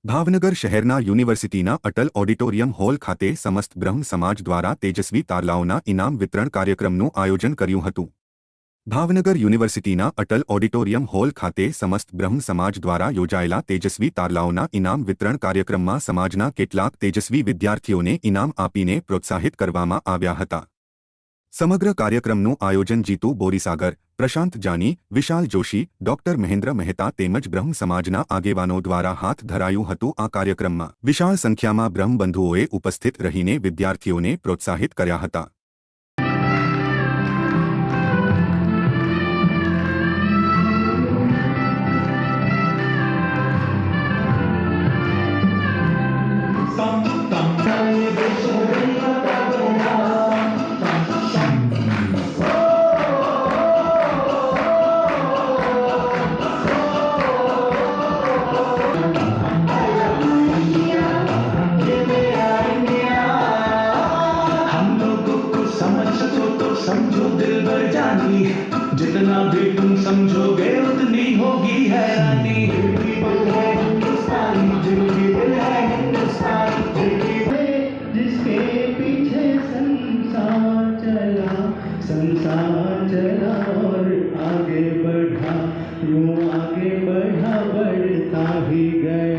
ભાવનગર શહેરના યુનિવર્સિટીના Atal auditorium hall ખાતે સમસ્ત બ્રહ્મ સમાજ દ્વારા તેજસ્વી તારલાઓના ઇનામ વિતરણ કાર્યક્રમનું આયોજન કર્યું હતું। ભાવનગર યુનિવર્સિટીના અટલ ઓડિટોરિયમ હોલ ખાતે સમસ્ત બ્રહ્મ સમાજ દ્વારા યોજાયેલા તેજસ્વી તારલાઓના ઇનામ વિતરણ કાર્યક્રમમાં સમાજના કેટલાક તેજસ્વી વિદ્યાર્થીઓને ઇનામ આપીને પ્રોત્સાહિત કરવામાં આવ્યા હતા। સમગ્ર કાર્યક્રમનું આયોજન જીતુ બોરીસાગર, પ્રશાંત જાની, વિશાલ જોશી, ડોક્ટર મહેન્દ્ર મહેતા તેમજ બ્રહ્મ સમાજના આગેવાનો દ્વારા હાથ ધરાયું હતું। આ કાર્યક્રમમાં વિશાળ સંખ્યામાં બ્રહ્મ બંધુઓએ ઉપસ્થિત રહીને વિદ્યાર્થીઓને પ્રોત્સાહિત કર્યા હતા। समझो दिल भर जानी, जितना भी तुम समझोगे उतनी होगी हैरानी। जिसके पीछे संसार चला और आगे बढ़ा, यूं आगे बढ़ा, बढ़ता ही गया।